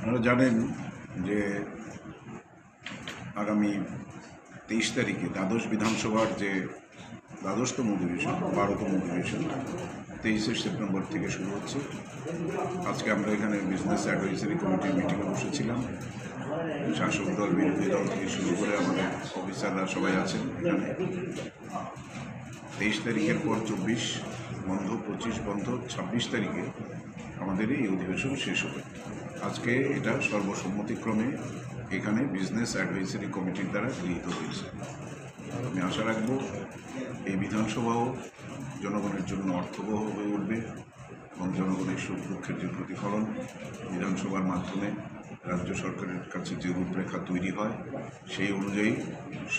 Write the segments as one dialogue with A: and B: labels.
A: আপনারা জানেন যে আগামী 23 তারিখে দ্বাদশ বিধানসভার যে দ্বাদশতম অধিবেশন 12তম অধিবেশন 23শে সেপ্টেম্বর থেকে শুরু হচ্ছে। আজকে আমরা এখানে বিজনেস অ্যাডভাইজারি কমিটির মিটিংয়ে বসেছিলাম। শাসক দল, বিরোধী দল থেকে শুরু করে আমাদের অফিসাররা সবাই আছেন এখানে। 23 তারিখের পর 24 বন্ধ, 25 বন্ধ, 26 তারিখে আমাদের এই অধিবেশন শেষ হবে। আজকে এটা সর্বসম্মতিক্রমে এখানে বিজনেস অ্যাডভাইজারি কমিটির দ্বারা গৃহীত হয়েছে। আমি আশা রাখব এই বিধানসভাও জনগণের জন্য অর্থবহ হয়ে উঠবে এবং জনগণের সুখ দুঃখের যে প্রতিফলন বিধানসভার মাধ্যমে রাজ্য সরকারের কাছে যে রূপরেখা তৈরি হয় সেই অনুযায়ী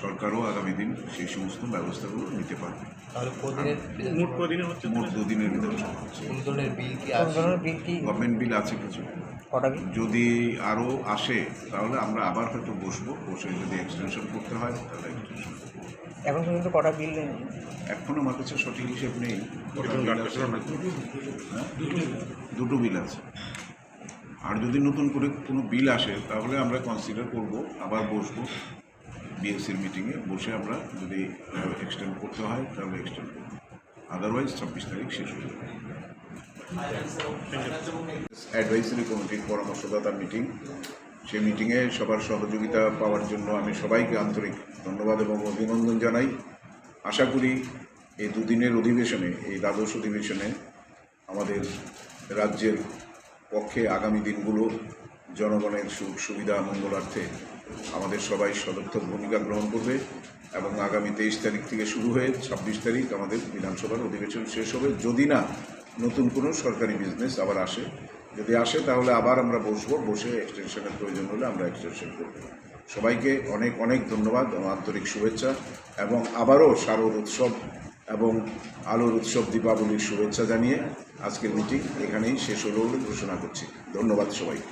A: সরকারও আগামী দিন সেই সমস্ত ব্যবস্থাগুলো নিতে পারবে। মোট 2 দিনের বিধানসভা হচ্ছে। গভর্নমেন্ট বিল আছে কিছু, যদি আরও আসে তাহলে আমরা আবার হয়তো বসে যদি এক্সটেনশন করতে হয় তাহলে এক্সটেনশন।
B: এখন পর্যন্ত কটা বিল নেই?
A: এখন আমার কাছে সঠিক হিসেব নেই। দুটো বিল আছে। আর যদি নতুন করে কোনো বিল আসে তাহলে আমরা কনসিডার করব, আবার বসবো বিএসসির মিটিংয়ে বসে আমরা যদি এক্সটেন্ড করতে হয় তাহলে এক্সটেন্ড করব। আদারওয়াইজ 26 তারিখ শেষ হয়ে যাবে। অ্যাডভাইজারি কমিটির পরামর্শদাতার মিটিং, সেই মিটিংয়ে সবার সহযোগিতা পাওয়ার জন্য আমি সবাইকে আন্তরিক ধন্যবাদ এবং অভিনন্দন জানাই। আশা করি এই 2 দিনের অধিবেশনে, এই দ্বাদশ অধিবেশনে আমাদের রাজ্যের পক্ষে আগামী দিনগুলো জনগণের সুখ সুবিধা মঙ্গলার্থে আমাদের সবাই সদর্থক ভূমিকা গ্রহণ করবে এবং আগামী 23 তারিখ থেকে শুরু হয়ে 26 তারিখ আমাদের বিধানসভার অধিবেশন শেষ হবে। যদি না নতুন কোনো সরকারি বিজনেস আবার আসে, যদি আসে তাহলে আবার আমরা বসে এক্সটেনশনের প্রয়োজন হলে আমরা এক্সটেনশন করব। সবাইকে অনেক অনেক ধন্যবাদ ও আন্তরিক শুভেচ্ছা এবং আবারও শারদ উৎসব এবং আলোর উৎসব দীপাবলির শুভেচ্ছা জানিয়ে আজকের মিটিং এখানেই শেষ হলো বলে ঘোষণা করছি। ধন্যবাদ সবাইকে।